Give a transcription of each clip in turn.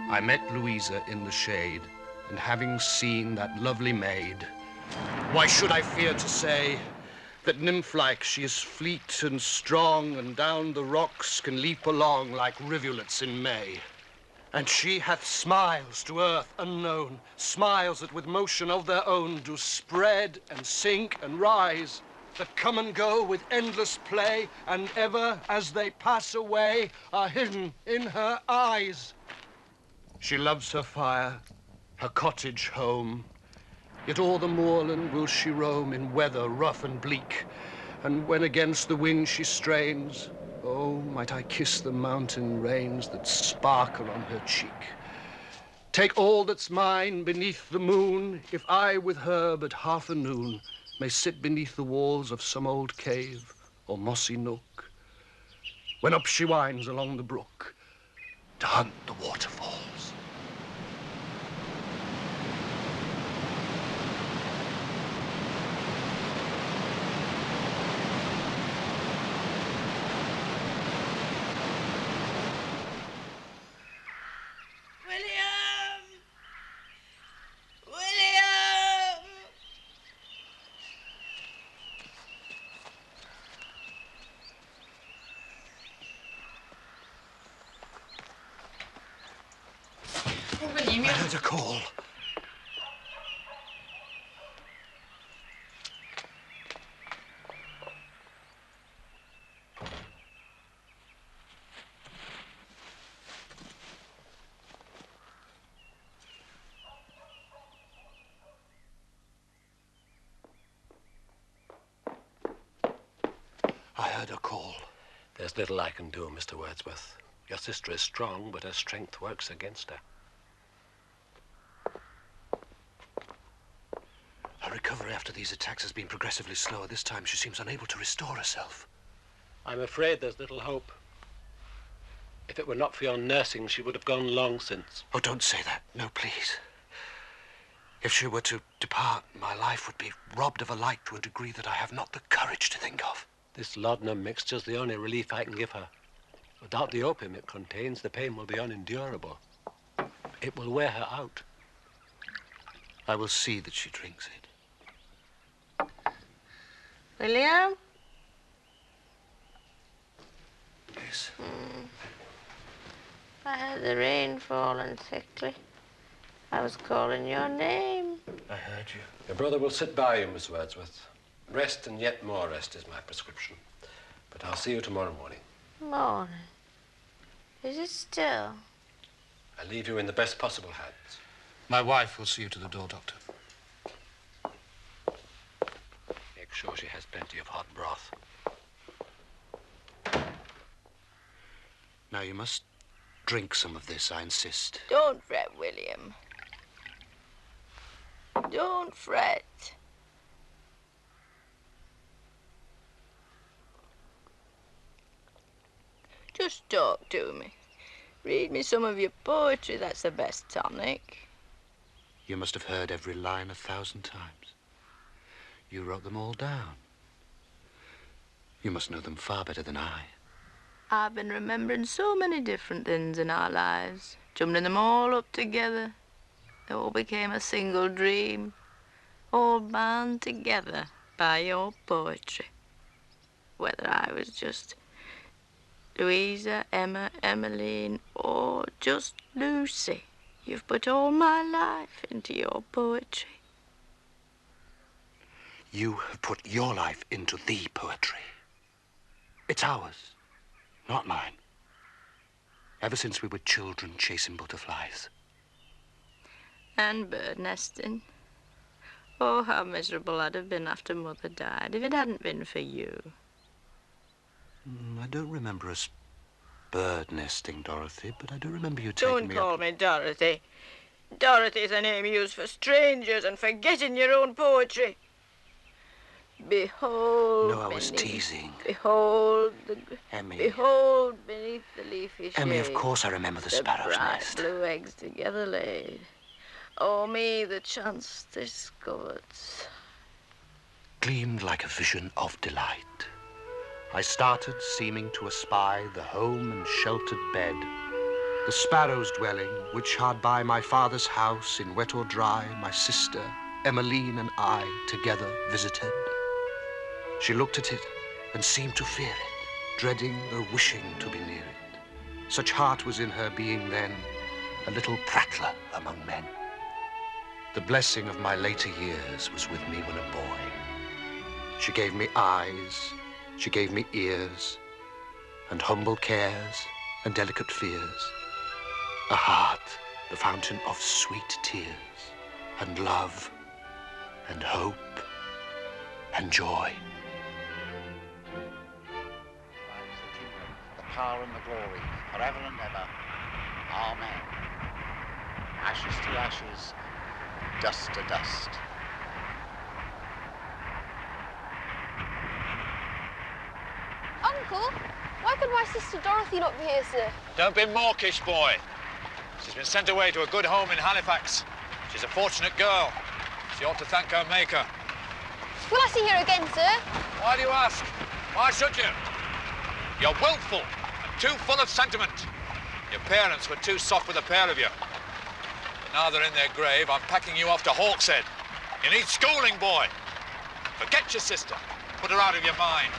I met Louisa in the shade, and having seen that lovely maid, why should I fear to say that nymph-like she is fleet and strong, and down the rocks can leap along like rivulets in May. And she hath smiles to earth unknown, smiles that with motion of their own do spread and sink and rise, that come and go with endless play, and ever as they pass away are hidden in her eyes. She loves her fire, her cottage home, yet o'er the moorland will she roam in weather rough and bleak, and when against the wind she strains, oh, might I kiss the mountain rains that sparkle on her cheek. Take all that's mine beneath the moon, if I with her but half a noon may sit beneath the walls of some old cave or mossy nook, when up she winds along the brook to hunt the waterfalls. William, I heard a call. I heard a call. There's little I can do, Mr. Wordsworth. Your sister is strong, but her strength works against her. Her recovery after these attacks has been progressively slower. This time she seems unable to restore herself. I'm afraid there's little hope. If it were not for your nursing, she would have gone long since. Oh, don't say that. No, please. If she were to depart, my life would be robbed of a light to a degree that I have not the courage to think of. This laudanum mixture's the only relief I can give her. Without the opium it contains, the pain will be unendurable. It will wear her out. I will see that she drinks it. William? Yes? I heard the rain falling thickly. I was calling your name. I heard you. Your brother will sit by you, Miss Wordsworth. Rest and yet more rest is my prescription. But I'll see you tomorrow morning. Morning. Is it still? I leave you in the best possible hands. My wife will see you to the door, Doctor. Make sure she has plenty of hot broth. Now, you must drink some of this, I insist. Don't fret, William. Don't fret. Just talk to me. Read me some of your poetry. That's the best tonic. You must have heard every line 1,000 times. You wrote them all down. You must know them far better than I. I've been remembering so many different things in our lives, jumbling them all up together. They all became a single dream, all bound together by your poetry. Whether I was just Louisa, Emma, Emmeline, or just Lucy, you've put all my life into your poetry. You have put your life into the poetry. It's ours, not mine. Ever since we were children chasing butterflies. And bird nesting. Oh, how miserable I'd have been after Mother died if it hadn't been for you. I don't remember us bird nesting, Dorothy, but I do remember you taking Don't me call up... me Dorothy. Dorothy's a name used for strangers and forgetting your own poetry. Behold. No, I was teasing. Behold the... Emmy. Behold beneath the leafy shade. Emmy, of course I remember the sparrow's bright nest. blue eggs together laid. Oh, me, the chance discovered. Gleamed like a vision of delight. I started, seeming to espy the home and sheltered bed, the sparrow's dwelling, which hard by my father's house, in wet or dry, my sister, Emmeline, and I together visited. She looked at it and seemed to fear it, dreading though wishing to be near it. Such heart was in her being then, a little prattler among men. The blessing of my later years was with me when a boy. She gave me eyes, she gave me ears, and humble cares and delicate fears, a heart, the fountain of sweet tears, and love, and hope, and joy. The power and the glory, forever and ever. Amen. Ashes to ashes, dust to dust. Uncle, why could my sister Dorothy not be here, sir? Don't be mawkish, boy. She's been sent away to a good home in Halifax. She's a fortunate girl. She ought to thank her maker. Will I see her again, sir? Why do you ask? Why should you? You're willful and too full of sentiment. Your parents were too soft with a pair of you. But now they're in their grave, I'm packing you off to Hawkshead. You need schooling, boy. Forget your sister. Put her out of your mind.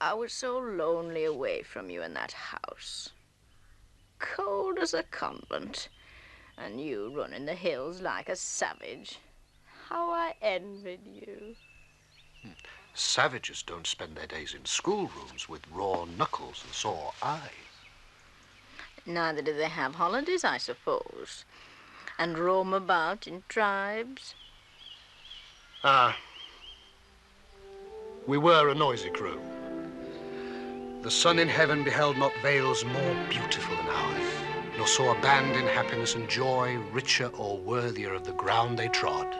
I was so lonely away from you in that house. Cold as a convent, and you running the hills like a savage. How I envied you. Savages don't spend their days in schoolrooms with raw knuckles and sore eyes. Neither do they have holidays, I suppose, and roam about in tribes. We were a noisy crew. The sun in heaven beheld not vales more beautiful than ours, nor saw a band in happiness and joy richer or worthier of the ground they trod.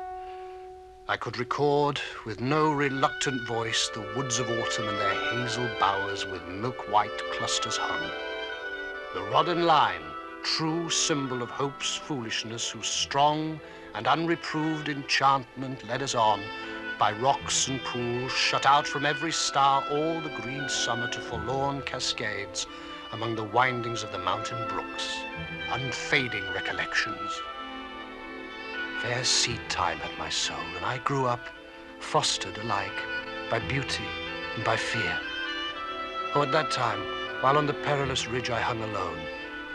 I could record with no reluctant voice the woods of autumn and their hazel bowers with milk-white clusters hung. The rod and line, true symbol of hope's foolishness, whose strong and unreproved enchantment led us on, by rocks and pools, shut out from every star all the green summer to forlorn cascades among the windings of the mountain brooks, unfading recollections. Fair seed time had my soul, and I grew up fostered alike by beauty and by fear. Oh, at that time, while on the perilous ridge I hung alone,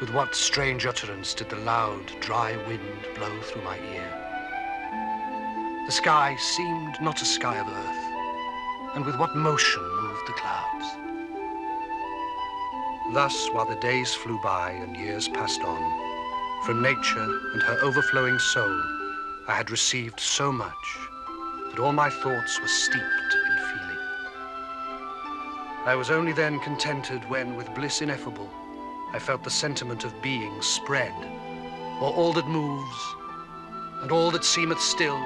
with what strange utterance did the loud, dry wind blow through my ear? The sky seemed not a sky of earth, and with what motion moved the clouds. Thus, while the days flew by and years passed on, from nature and her overflowing soul, I had received so much that all my thoughts were steeped in feeling. I was only then contented when, with bliss ineffable, I felt the sentiment of being spread, or all that moves, and all that seemeth still,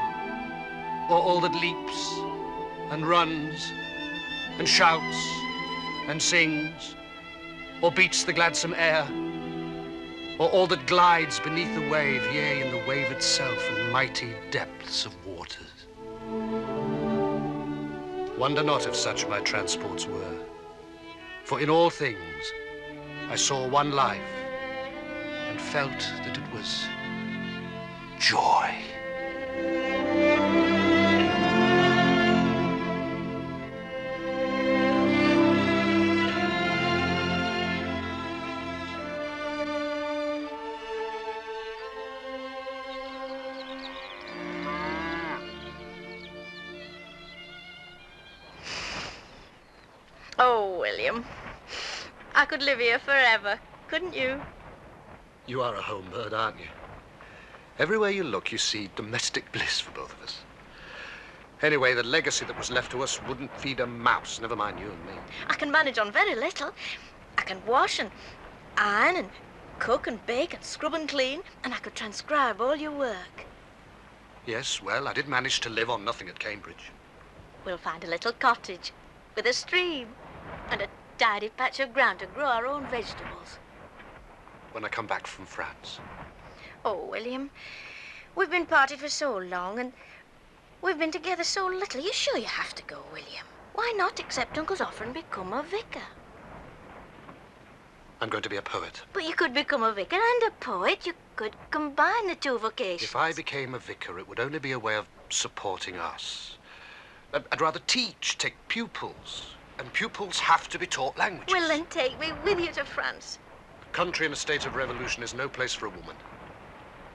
or all that leaps, and runs, and shouts, and sings, or beats the gladsome air, or all that glides beneath the wave, yea, in the wave itself of mighty depths of waters. Wonder not if such my transports were, for in all things I saw one life, and felt that it was joy. Oh, William, I could live here forever, couldn't you? You are a home bird, aren't you? Everywhere you look, you see domestic bliss for both of us. Anyway, the legacy that was left to us wouldn't feed a mouse, never mind you and me. I can manage on very little. I can wash and iron and cook and bake and scrub and clean, and I could transcribe all your work. Yes, well, I did manage to live on nothing at Cambridge. We'll find a little cottage with a stream and a tidy patch of ground to grow our own vegetables. When I come back from France. Oh, William, we've been parted for so long, and We've been together so little. You sure you have to go, William? Why not accept Uncle's offer and become a vicar? I'm going to be a poet. But you could become a vicar and a poet. You could combine the two vocations. If I became a vicar, it would only be a way of supporting us. I'd rather teach, take pupils. And pupils have to be taught languages. Well, then take me with you to France. A country in a state of revolution is no place for a woman.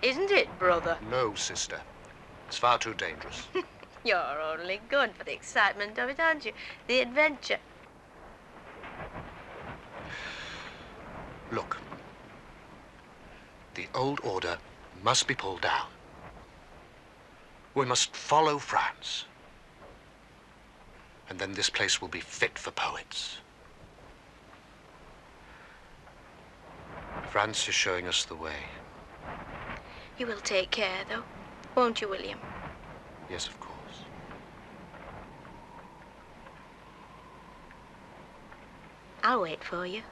Isn't it, brother? No, sister. It's far too dangerous. You're only good for the excitement of it, aren't you? The adventure. Look. The old order must be pulled down. We must follow France. And then this place will be fit for poets. France is showing us the way. You will take care, though, won't you, William? Yes, of course. I'll wait for you.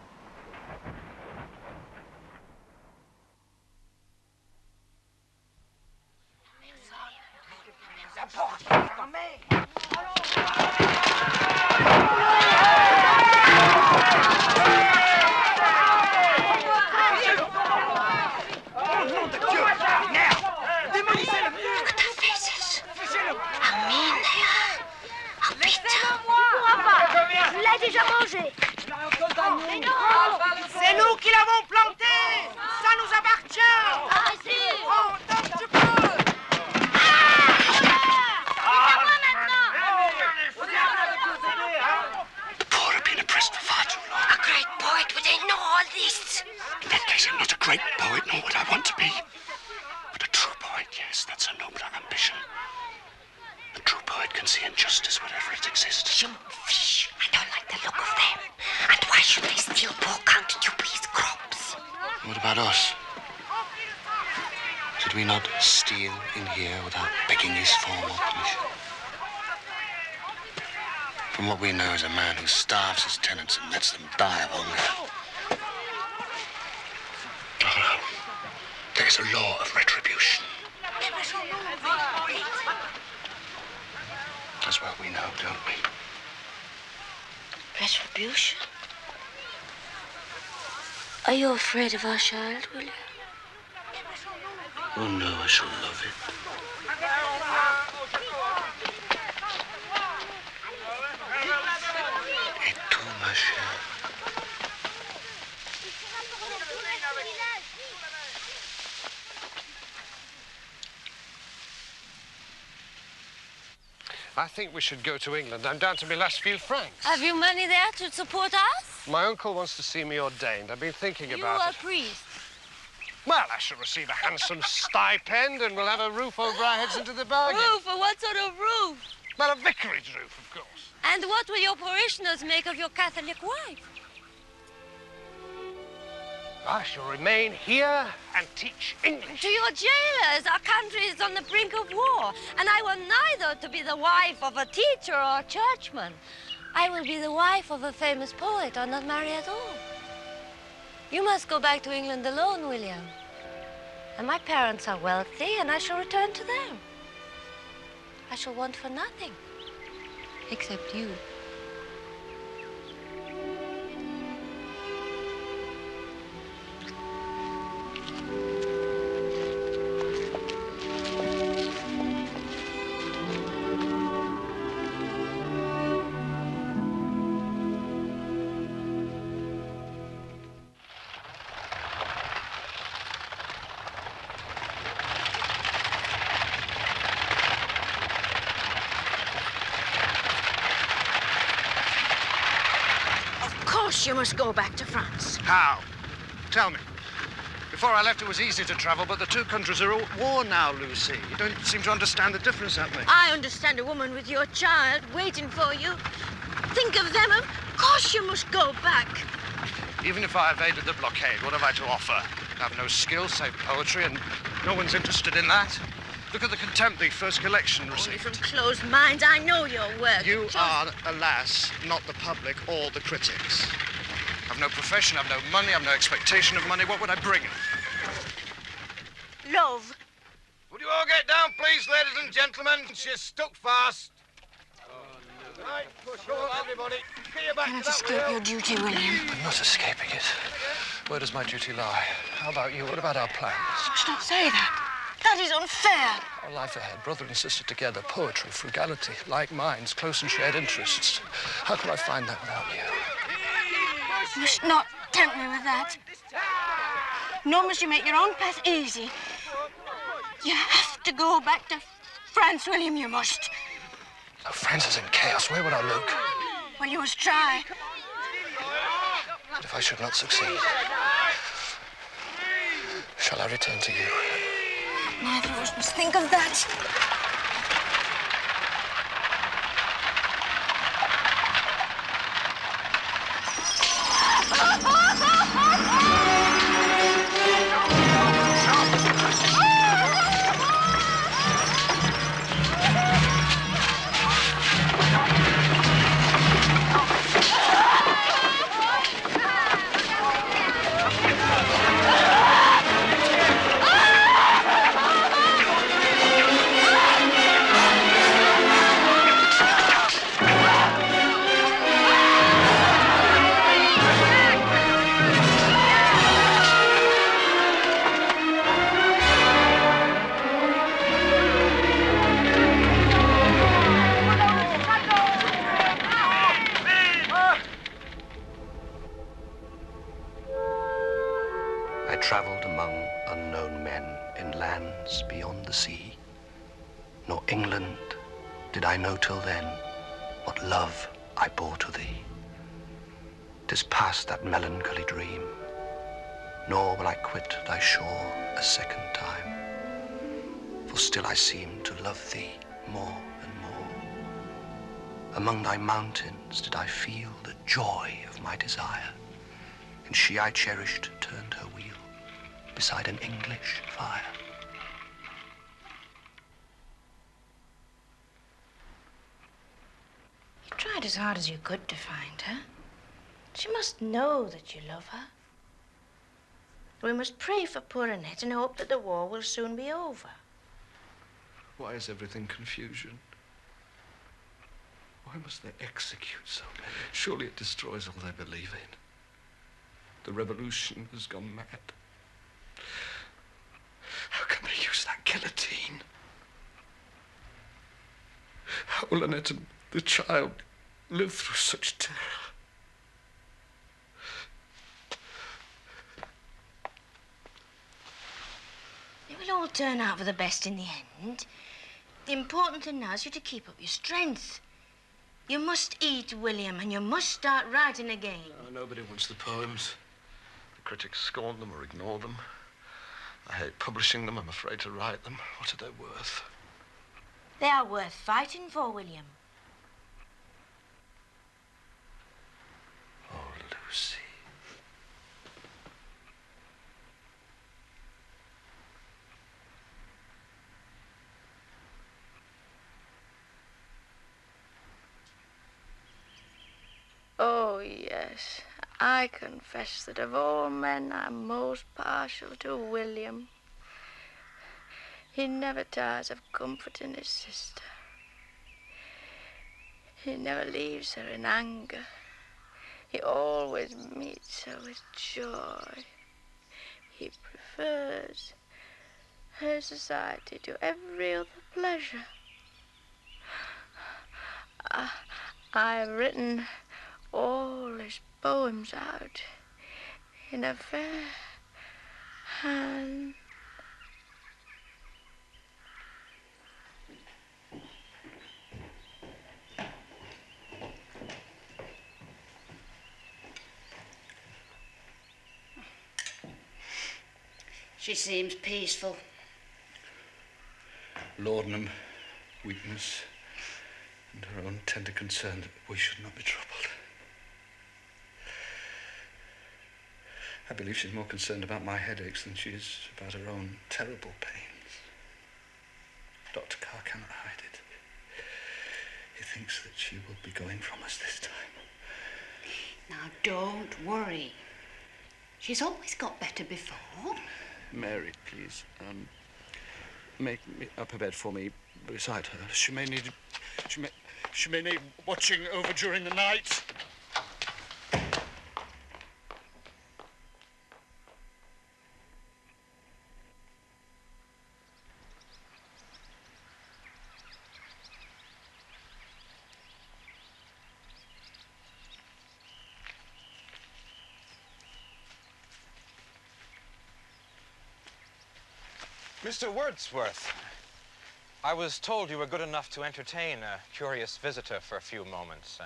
C'est nous qui l'avons planté. Ça nous appartient. Oh, tant que tu peux. Poor, I've been oppressed for far too long. A great poet would know all this. In that case, I'm not a great poet, nor would I want to be. But a true poet, yes, that's a nobler ambition. A true poet can see injustice wherever it exists. You fish. I don't like the look of them. And why should they steal poor Count Dewey's crops? What about us? Did we not steal in here without begging his formal permission? From what we know is a man who starves his tenants and lets them die of hunger. Oh, there is a law of retribution. As well we know, don't we? Retribution? Are you afraid of our child, William? Oh, no, I shall love it. Et tout, ma chère. I think we should go to England. I'm down to my last few francs. Have you money there to support us? My uncle wants to see me ordained. I've been thinking about You are it. a priest. Well, I shall receive a handsome stipend and we'll have a roof over our heads into the bargain. Roof? What sort of roof? Well, a vicarage roof, of course. And what will your parishioners make of your Catholic wife? I shall remain here and teach English. To your jailers, our country is on the brink of war, and I want neither to be the wife of a teacher or a churchman. I will be the wife of a famous poet or not marry at all. You must go back to England alone, William. And my parents are wealthy, and I shall return to them. I shall want for nothing, except you. You must go back to France. How? Tell me. Before I left, it was easy to travel, but the two countries are at war now, Lucy. You don't seem to understand the difference, have me. I understand a woman with your child waiting for you. Think of them. Of course you must go back. Even if I evaded the blockade, what have I to offer? I have no skill save poetry, and no one's interested in that. Look at the contempt the first collection Only received. from closed minds. I know your work. You are, alas, not the public or the critics. I've no profession, I've no money, I've no expectation of money. What would I bring? Love. What you all get down, please, ladies and gentlemen? She's stuck fast. Right, go on, everybody. Get your back Cannot to that escape wheel. your duty, William. I'm not escaping it. Where does my duty lie? How about you? What about our plans? You must not say that. That is unfair. Our life ahead, brother and sister together, poetry, frugality, like minds, close and shared interests. How can I find that without you? You must not tempt me with that. Nor must you make your own path easy. You have to go back to France, William, you must. Oh, France is in chaos. Where would I look? Well, you must try. But if I should not succeed, shall I return to you? Neither of us must think of that. I travelled among unknown men in lands beyond the sea. Nor England did I know till then what love I bore to thee. 'Tis past that melancholy dream, nor will I quit thy shore a second time. For still I seem to love thee more and more. Among thy mountains did I feel the joy of my desire, and she I cherished turned her wheel beside an English fire. You tried as hard as you could to find her. She must know that you love her. We must pray for poor Annette and hope that the war will soon be over. Why is everything confusion? Why must they execute so many? Surely it destroys all they believe in. The revolution has gone mad. How can they use that guillotine? How will Annette and the child live through such terror? It will all turn out for the best in the end. The important thing now is you to keep up your strength. You must eat, William, and you must start writing again. Oh, nobody wants the poems. The critics scorn them or ignore them. I hate publishing them. I'm afraid to write them. What are they worth? They are worth fighting for, William. Oh, Lucy. Oh, yes. I confess that of all men, I'm most partial to William. He never tires of comforting his sister. He never leaves her in anger. He always meets her with joy. He prefers her society to every other pleasure. I've written all his poems out in a fair hand. She seems peaceful. Laudanum, weakness, and her own tender concern that we should not be troubled. I believe she's more concerned about my headaches than she is about her own terrible pains. Dr. Carr cannot hide it. He thinks that she will be going from us this time. Now, don't worry. She's always got better before. Mary, please. make up a bed for me beside her. She may need watching over during the night. Mr. Wordsworth, I was told you were good enough to entertain a curious visitor for a few moments.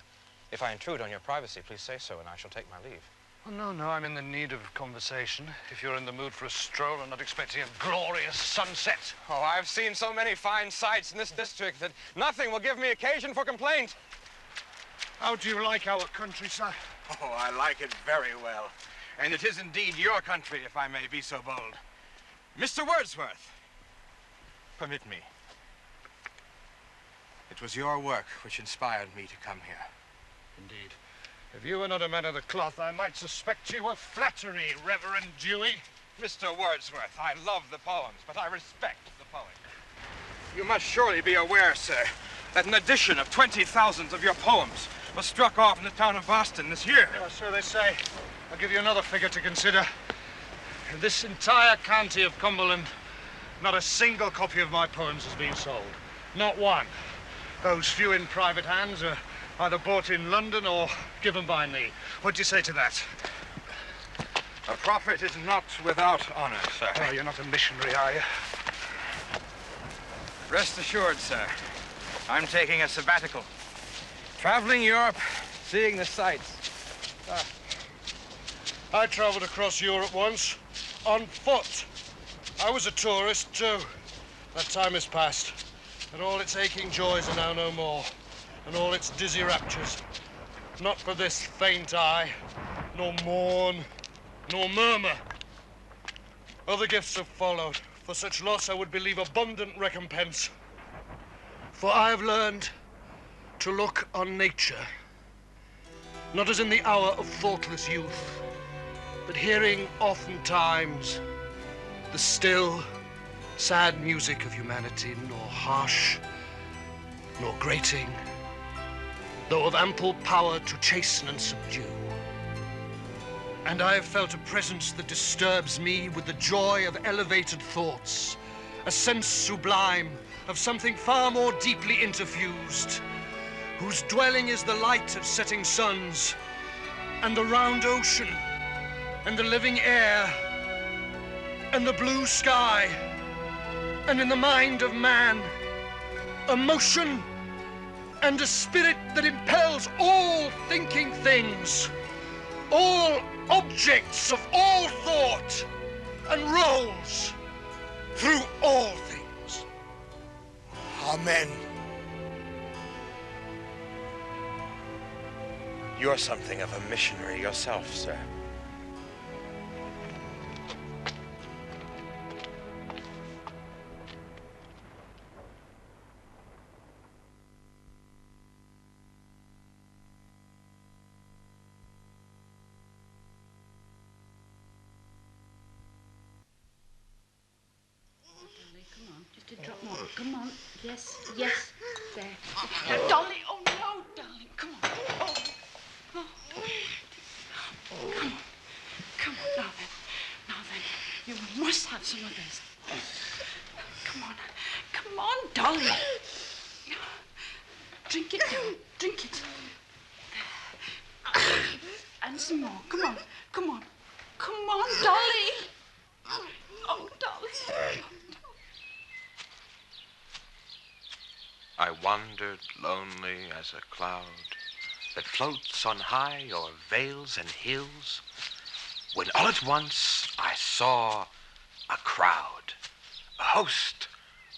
If I intrude on your privacy, please say so, and I shall take my leave. Oh, no, I'm in the need of conversation. If you're in the mood for a stroll and not expecting a glorious sunset. Oh, I've seen so many fine sights in this district that nothing will give me occasion for complaint. How do you like our country, sir? Oh, I like it very well. And it is indeed your country, if I may be so bold. Mr. Wordsworth, permit me. It was your work which inspired me to come here. Indeed. If you were not a man of the cloth, I might suspect you of flattery, Reverend Dewey. Mr. Wordsworth, I love the poems, but I respect the poet. You must surely be aware, sir, that an edition of 20,000 of your poems was struck off in the town of Boston this year. Yeah, so they say. I'll give you another figure to consider. In this entire county of Cumberland, not a single copy of my poems has been sold. Not one. Those few in private hands are either bought in London or given by me. What do you say to that? A prophet is not without honor, sir. Oh, you're not a missionary, are you? Rest assured, sir. I'm taking a sabbatical. Traveling Europe, seeing the sights. I traveled across Europe once, on foot. I was a tourist, too. That time is past, and all its aching joys are now no more, and all its dizzy raptures. Not for this faint eye, nor mourn, nor murmur. Other gifts have followed. For such loss I would believe abundant recompense. For I have learned to look on nature, not as in the hour of thoughtless youth, but hearing oftentimes the still, sad music of humanity, nor harsh, nor grating, though of ample power to chasten and subdue. And I have felt a presence that disturbs me with the joy of elevated thoughts, a sense sublime of something far more deeply interfused, whose dwelling is the light of setting suns, and the round ocean, and the living air, and the blue sky, and in the mind of man, a motion and a spirit that impels all thinking things, all objects of all thought, and rolls through all things. Amen. You're something of a missionary yourself, sir. Drop more. Come on. Yes, yes. There. Now, Dolly. Oh, no, darling. Come on. Oh. Oh. Come on. Come on. Now then. Now then. You must have some of this. Come on. Come on, Dolly. Drink it down. Drink it. And some more. Come on. Come on. Come on, Dolly. Oh, Dolly. I wandered lonely as a cloud that floats on high o'er vales and hills, when all at once I saw a crowd, a host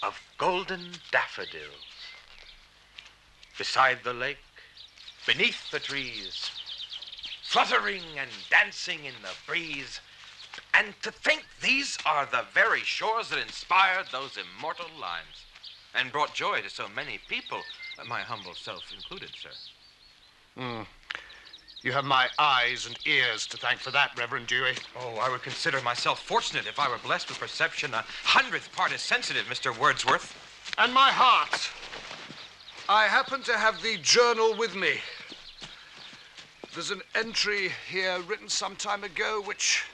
of golden daffodils. Beside the lake, beneath the trees, fluttering and dancing in the breeze, and to think these are the very shores that inspired those immortal lines and brought joy to so many people, my humble self included, sir. You have my eyes and ears to thank for that, Reverend Dewey. Oh, I would consider myself fortunate if I were blessed with perception 100th part as sensitive, Mr. Wordsworth. And my heart. I happen to have the journal with me. There's an entry here written some time ago which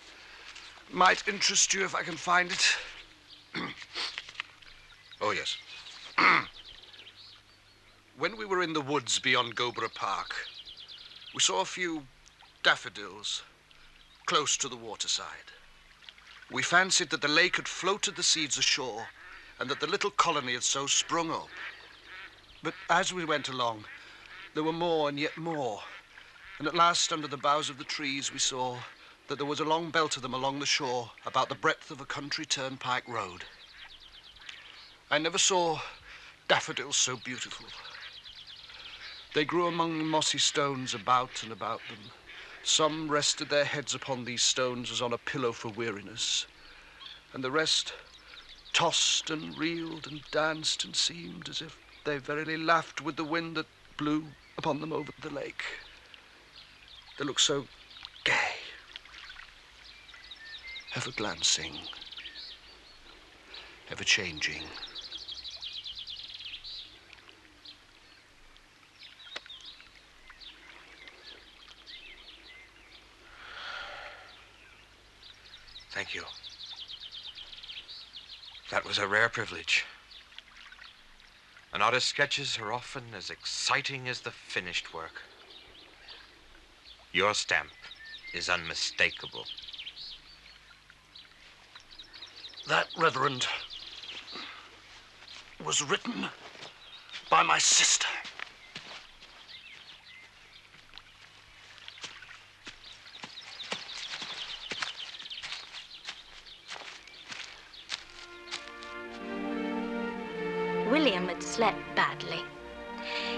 might interest you if I can find it. Oh, yes. When we were in the woods beyond Gobra Park, we saw a few daffodils close to the waterside. We fancied that the lake had floated the seeds ashore and that the little colony had so sprung up. But as we went along, there were more and yet more. And at last, under the boughs of the trees, we saw that there was a long belt of them along the shore, about the breadth of a country turnpike road. I never saw daffodils so beautiful. They grew among the mossy stones about and about them. Some rested their heads upon these stones as on a pillow for weariness, and the rest tossed and reeled and danced and seemed as if they verily laughed with the wind that blew upon them over the lake. They looked so gay, ever glancing, ever changing. Thank you. That was a rare privilege. An artist's sketches are often as exciting as the finished work. Your stamp is unmistakable. That, Reverend, was written by my sister. William had slept badly.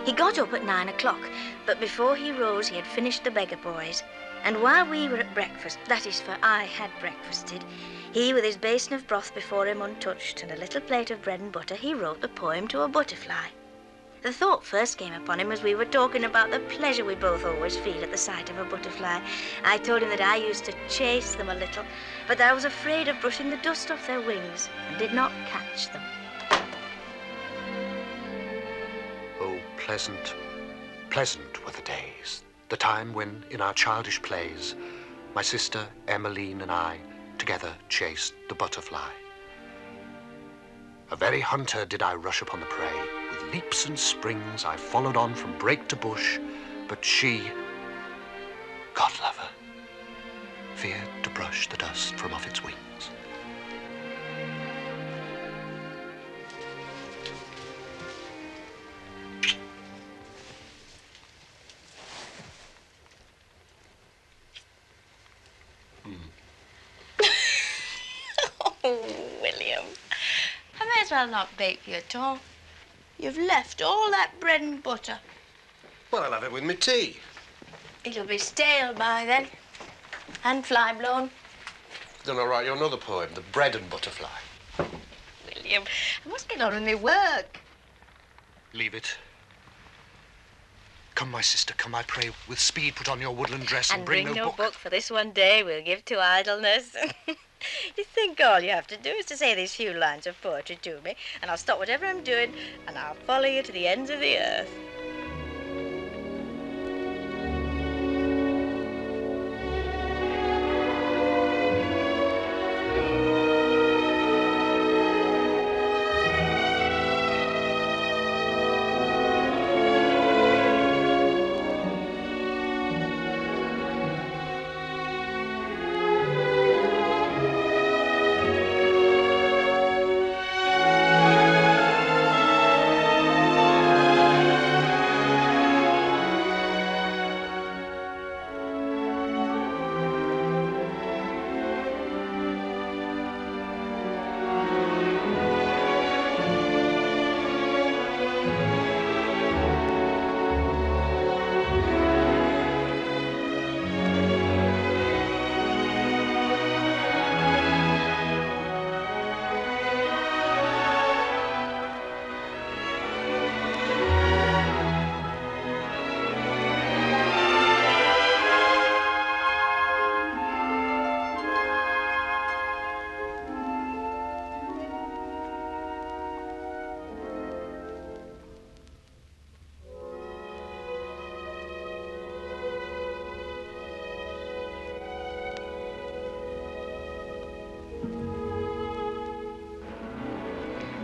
He got up at 9 o'clock, but before he rose, he had finished the beggar boys. And while we were at breakfast, that is, for I had breakfasted, he, with his basin of broth before him untouched and a little plate of bread and butter, he wrote the poem to a butterfly. The thought first came upon him as we were talking about the pleasure we both always feel at the sight of a butterfly. I told him that I used to chase them a little, but that I was afraid of brushing the dust off their wings and did not catch them. Oh, pleasant, pleasant were the days, the time when, in our childish plays, my sister Emmeline and I together chased the butterfly. A very hunter did I rush upon the prey. With leaps and springs I followed on from brake to bush, but she, God love her, feared to brush the dust from off its wings. Oh, William, I may as well not bake you at all. You've left all that bread and butter. Well, I'll have it with my tea. It'll be stale by then, and fly blown. Then I'll write you another poem, The Bread and Butterfly. William, I must get on with my work. Leave it. Come, my sister, come, I pray. With speed put on your woodland dress and bring no book. For this one day we'll give to idleness. You think all you have to do is to say these few lines of poetry to me, and I'll stop whatever I'm doing, and I'll follow you to the ends of the earth.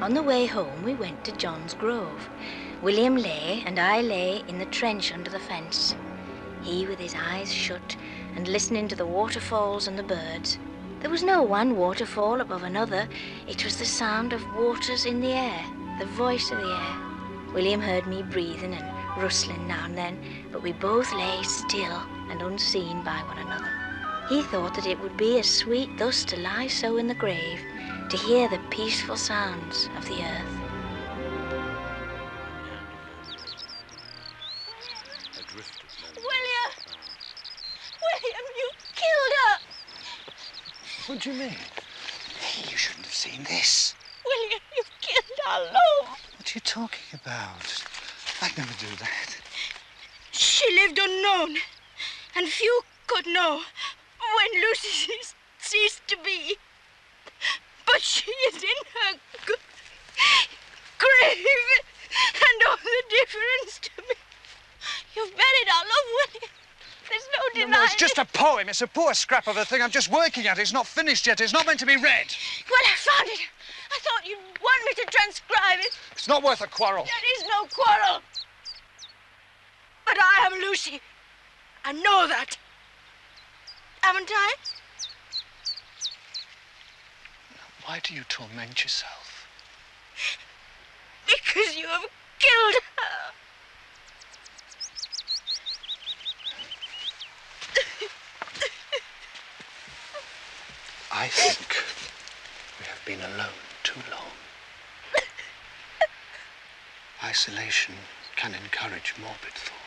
On the way home, we went to John's Grove. William lay, and I lay in the trench under the fence. He with his eyes shut and listening to the waterfalls and the birds. There was no one waterfall above another. It was the sound of waters in the air, the voice of the air. William heard me breathing and rustling now and then, but we both lay still and unseen by one another. He thought that it would be as sweet thus to lie so in the grave, to hear the peaceful sounds of the earth. William! William, you killed her! What do you mean? You shouldn't have seen this. William, you killed our love. What are you talking about? I'd never do that. She lived unknown, and few could know when Lucy ceased to be. But she is in her grave, and all the difference to me. You've buried our love, William. There's no denying No, it's just a poem. It's a poor scrap of a thing I'm just working at. It's not finished yet. It's not meant to be read. Well, I found it. I thought you'd want me to transcribe it. It's not worth a quarrel. There is no quarrel. But I am Lucy. I know that. Haven't I? Why do you torment yourself? Because you have killed her. I think we have been alone too long. Isolation can encourage morbid thoughts.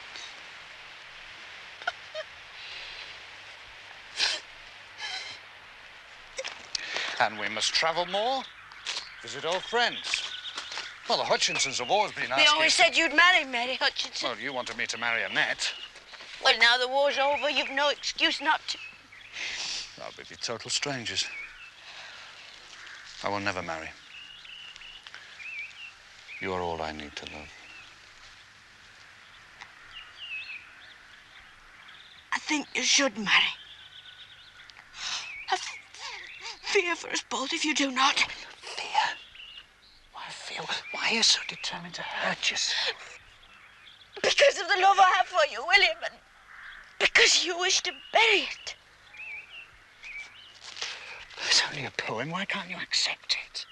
And we must travel more, visit old friends. Well, the Hutchinsons have always been asking... They always said you'd marry Mary Hutchinson. Well, you wanted me to marry Annette. Well, now the war's over, you've no excuse not to. I'll be total strangers. I will never marry. You are all I need to love. I think you should marry. I fear for us both if you do not. Fear? Why fear? Why are you so determined to hurt yourself? Because of the love I have for you, William, and because you wish to bury it. It's only a poem. Why can't you accept it?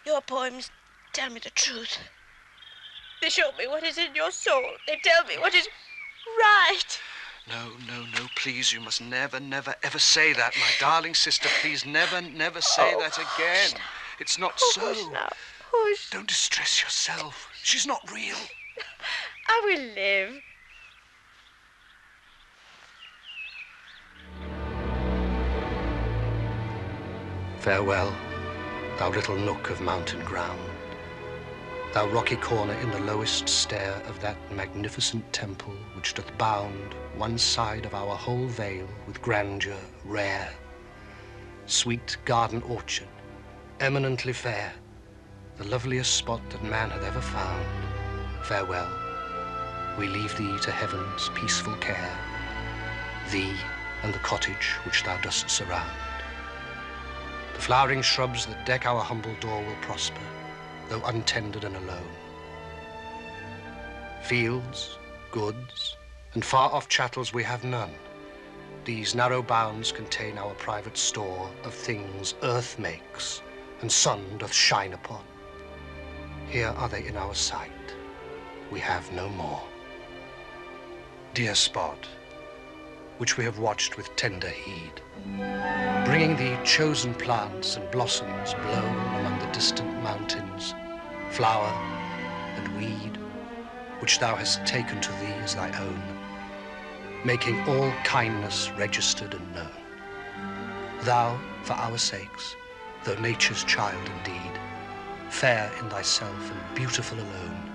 Your poems tell me the truth. They show me what is in your soul. They tell me what is right. No, no, no, please, you must never, never, ever say that. My darling sister, please never, never say that again. It's not so. Hush now. Hush. Don't distress yourself. She's not real. I will live. Farewell, thou little nook of mountain ground, thou rocky corner in the lowest stair of that magnificent temple which doth bound one side of our whole vale with grandeur rare. Sweet garden orchard, eminently fair, the loveliest spot that man hath ever found. Farewell, we leave thee to heaven's peaceful care, thee and the cottage which thou dost surround. The flowering shrubs that deck our humble door will prosper, though untended and alone. Fields, goods, and far-off chattels we have none. These narrow bounds contain our private store of things earth makes and sun doth shine upon. Here are they in our sight. We have no more. Dear spot, which we have watched with tender heed, bringing thee chosen plants and blossoms blown among the distant mountains, flower and weed, which thou hast taken to thee as thy own, making all kindness registered and known. Thou, for our sakes, though nature's child indeed, fair in thyself and beautiful alone,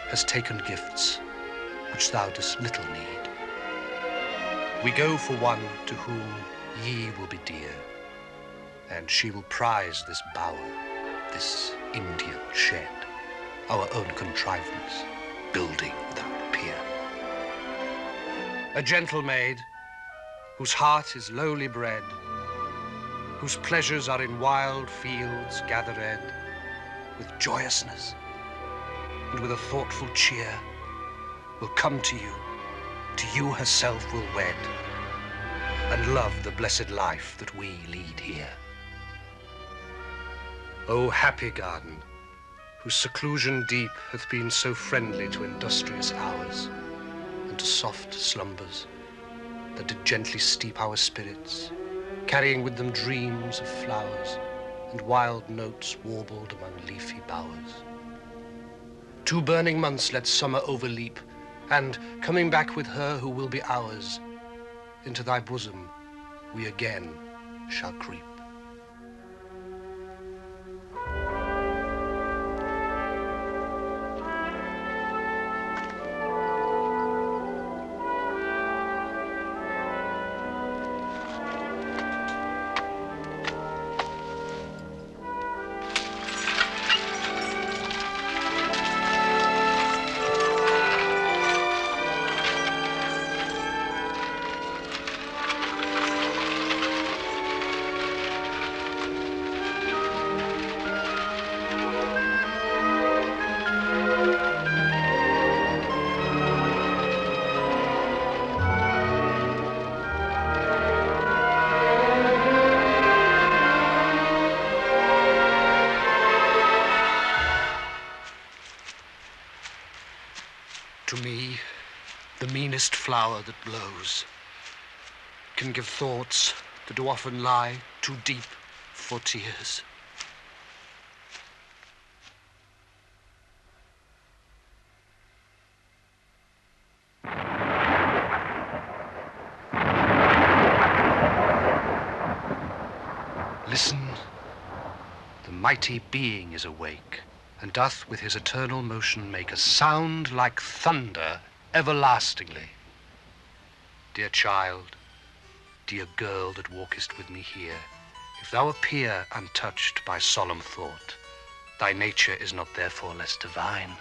hast taken gifts which thou dost little need. We go for one to whom ye will be dear, and she will prize this bower, this Indian shed, our own contrivance, building without peer. A gentle maid, whose heart is lowly bred, whose pleasures are in wild fields gathered, with joyousness, and with a thoughtful cheer will come to you herself will wed, and love the blessed life that we lead here. O happy garden, whose seclusion deep hath been so friendly to industrious hours, and to soft slumbers that did gently steep our spirits, carrying with them dreams of flowers and wild notes warbled among leafy bowers. 2 burning months let summer overleap, and, coming back with her who will be ours, into thy bosom we again shall creep. To me, the meanest flower that blows can give thoughts that do often lie too deep for tears. Listen, the mighty being is awake, and doth with his eternal motion make a sound like thunder everlastingly. Dear child, dear girl that walkest with me here, if thou appear untouched by solemn thought, thy nature is not therefore less divine.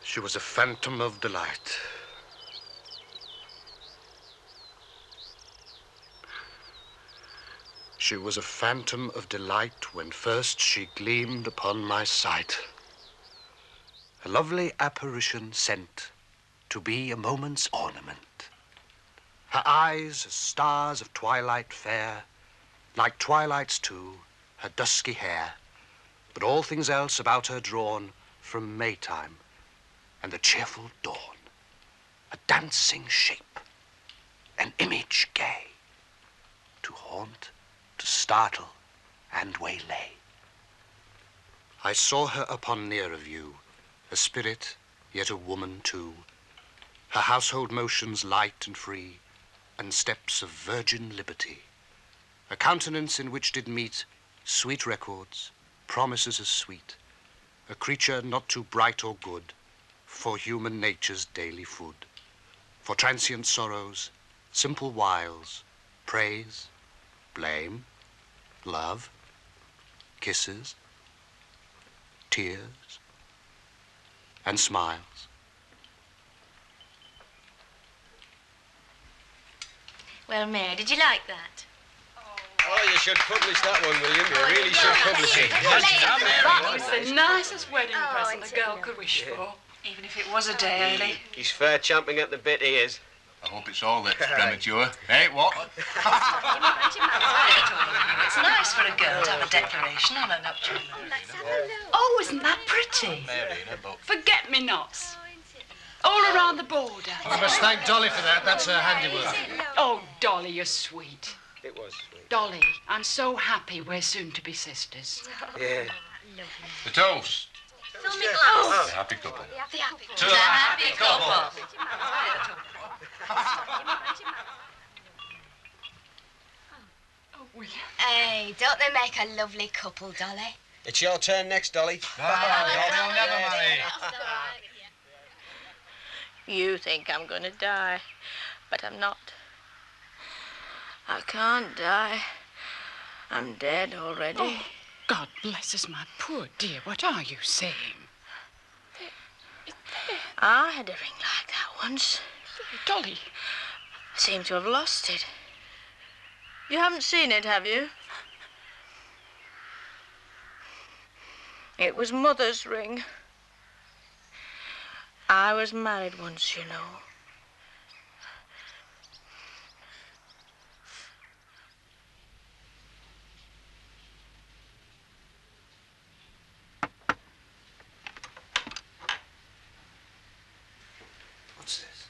She was a phantom of delight. She was a phantom of delight when first she gleamed upon my sight. A lovely apparition sent to be a moment's ornament. Her eyes as stars of twilight fair, like twilight's too, her dusky hair, but all things else about her drawn from Maytime and the cheerful dawn. A dancing shape, an image gay, to haunt, to startle, and waylay. I saw her upon nearer view, a spirit, yet a woman too, her household motions light and free, and steps of virgin liberty, a countenance in which did meet sweet records, promises as sweet, a creature not too bright or good for human nature's daily food, for transient sorrows, simple wiles, praise, blame, love, kisses, tears, and smiles. Well, Mary, did you like that? Oh, you should publish that one, William. You really should publish it. That was the nicest wedding present a girl could wish for, even if it was a day early. He's fair champing at the bit, he is. I hope it's all that's premature. Hey, what? It's nice for a girl to have a declaration on her nuptial. Oh, isn't that pretty? Mary in her book. Forget-me-nots. All around the border. I must thank Dolly for that. That's her handiwork. Oh, Dolly, you're sweet. It was sweet. Dolly, I'm so happy we're soon to be sisters. Yeah. The toast. Oh. The happy couple. To the happy couple. William. Hey, don't they make a lovely couple, Dolly? It's your turn next, Dolly. They'll never marry. You think I'm going to die, but I'm not. I can't die. I'm dead already. Oh, God bless us, my poor dear. What are you saying? I had a ring like that once. Dolly. I seem to have lost it. You haven't seen it, have you? It was Mother's ring. I was married once, you know. What's this?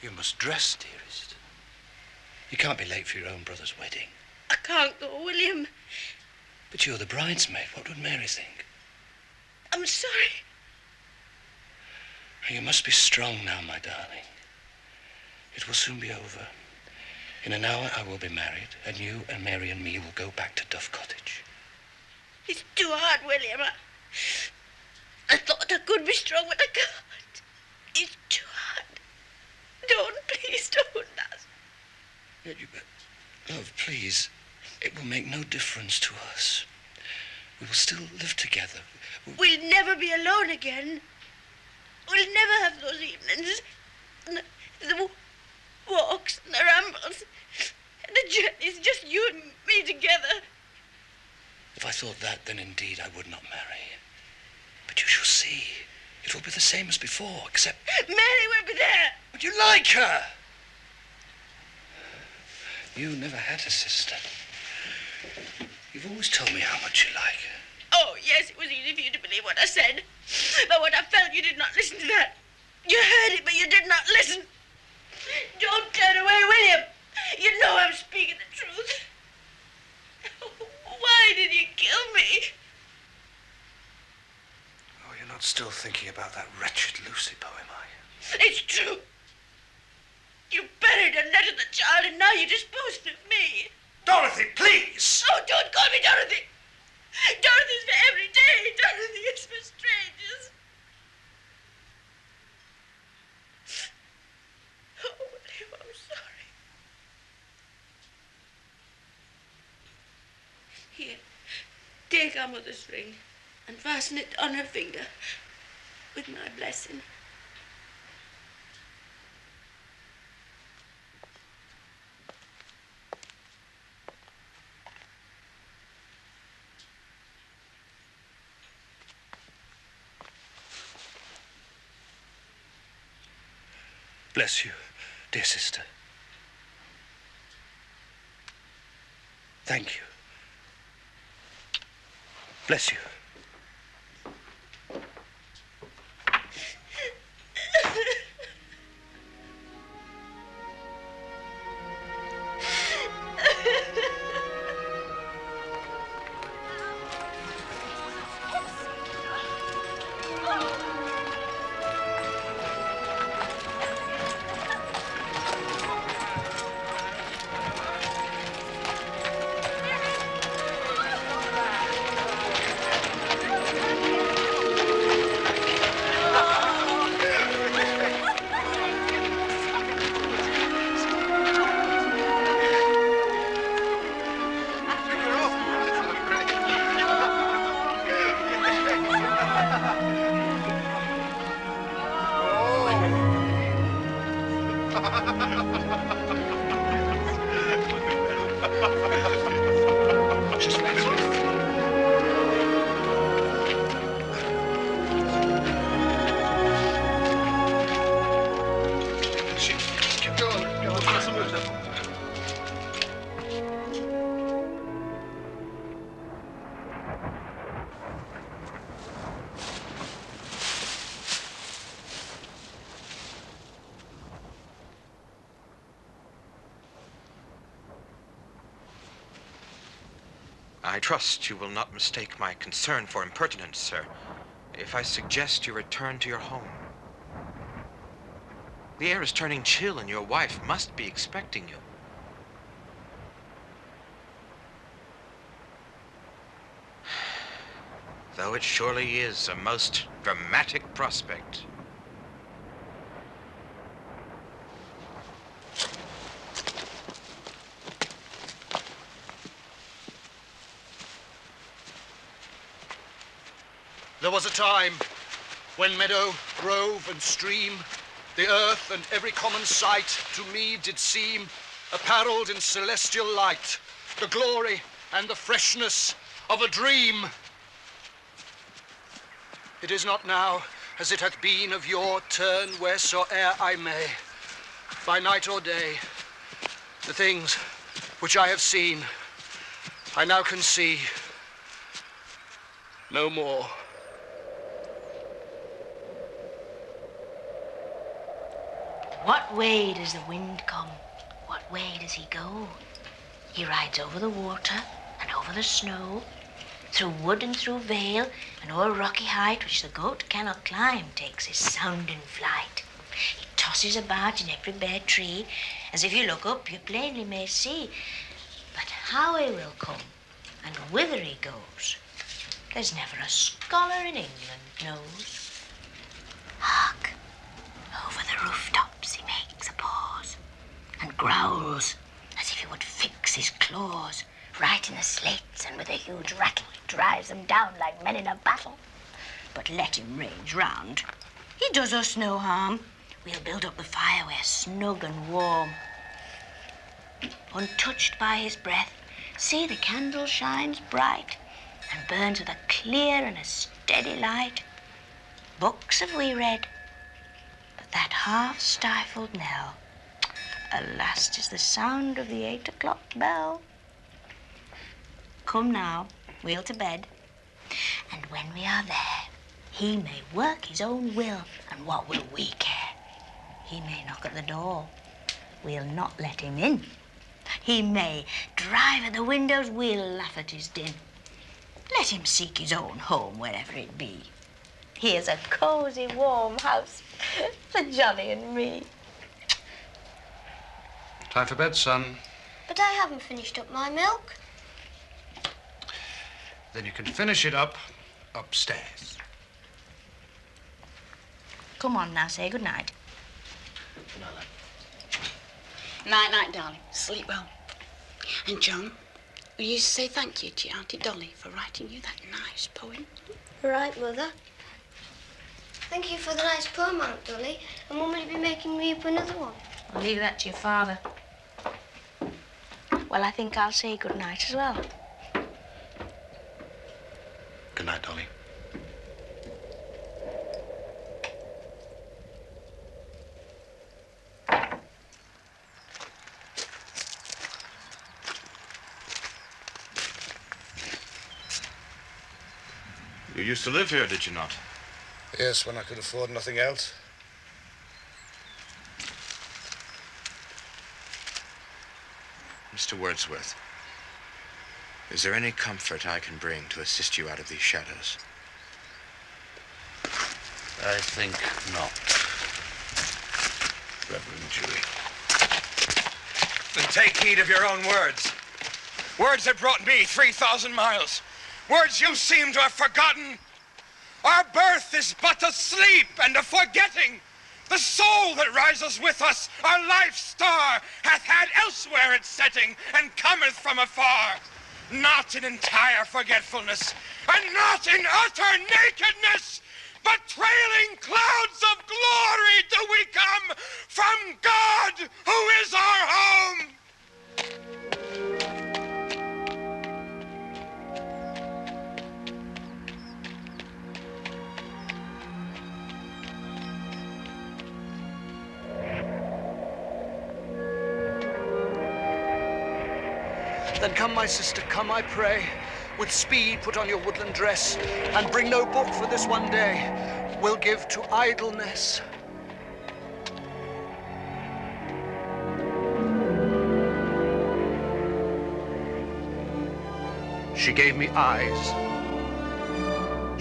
You must dress, dearest. You can't be late for your own brother's wedding. I can't go, William. But you're the bridesmaid. What would Mary think? I'm sorry. You must be strong now, my darling. It will soon be over. In an hour, I will be married, and you and Mary and me will go back to Duff Cottage. It's too hard, William. I thought I could be strong, but I can't. It's too hard. Don't, please don't. Love, please. It will make no difference to us. We will still live together. We'll never be alone again. We'll never have those evenings. The walks and the rambles. And the journeys, just you and me together. If I thought that, then indeed I would not marry. But you shall see. It will be the same as before, except... Mary will be there. Would you like her? You never had a sister. You've always told me how much you like her. Oh, yes, it was easy for you to believe what I said. But what I felt, you did not listen to that. You heard it, but you did not listen. Don't turn away, William. You know I'm speaking the truth. Why did you kill me? Oh, you're not still thinking about that wretched Lucy poem, are you? It's true. You buried and netted the child, and now you're disposing of me. Dorothy, please! Oh, don't call me Dorothy. Dorothy's for every day. Dorothy is for strangers. Oh, William, I'm sorry. Here, take our mother's ring and fasten it on her finger with my blessing. Bless you, dear sister. Thank you. Bless you. I trust you will not mistake my concern for impertinence, sir, if I suggest you return to your home. The air is turning chill, and your wife must be expecting you. Though it surely is a most dramatic prospect. There was a time when meadow, grove, and stream, the earth and every common sight to me did seem apparelled in celestial light, the glory and the freshness of a dream. It is not now as it hath been of yore, turn wheresoe'er I may, by night or day. The things which I have seen, I now can see no more. What way does the wind come? What way does he go? He rides over the water and over the snow, through wood and through vale, and o'er rocky height which the goat cannot climb takes his sounding flight. He tosses about in every bare tree, as if you look up you plainly may see. But how he will come and whither he goes, there's never a scholar in England knows. Hark! Over the rooftops he makes a pause and growls as if he would fix his claws right in the slates, and with a huge rattle he drives them down like men in a battle. But let him rage round. He does us no harm. We'll build up the fire where snug and warm. Untouched by his breath, see the candle shines bright and burns with a clear and a steady light. Books have we read, but that half-stifled knell, alas, 'tis the sound of the 8 o'clock bell. Come now, we'll to bed, and when we are there, he may work his own will, and what will we care? He may knock at the door, we'll not let him in. He may drive at the windows, we'll laugh at his din. Let him seek his own home wherever it be. Here's a cosy, warm house for Johnny and me. Time for bed, son. But I haven't finished up my milk. Then you can finish it up upstairs. Come on now, say good night. Night, night, darling. Sleep well. And John, will you say thank you to your Auntie Dolly for writing you that nice poem? Right, Mother. Thank you for the nice poem, Aunt Dolly. And Mum will be making me up another one. I'll leave that to your father. Well, I think I'll say good night as well. Good night, Dolly. You used to live here, did you not? Yes, when I could afford nothing else. Mr. Wordsworth, is there any comfort I can bring to assist you out of these shadows? I think not, Reverend Dewey. Then take heed of your own words. Words that brought me 3,000 miles. Words you seem to have forgotten. Our birth is but a sleep and a forgetting. The soul that rises with us, our life's star, hath had elsewhere its setting, and cometh from afar. Not in entire forgetfulness, and not in utter nakedness, but trailing clouds of glory do we come from God, who is our home. Then come, my sister, come, I pray. With speed put on your woodland dress, and bring no book for this one day. We'll give to idleness. She gave me eyes.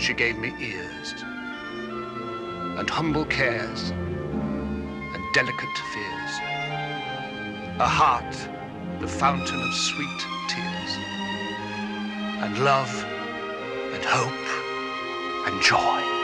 She gave me ears. And humble cares. And delicate fears. A heart, the fountain of sweet tears. And love, and hope, and joy.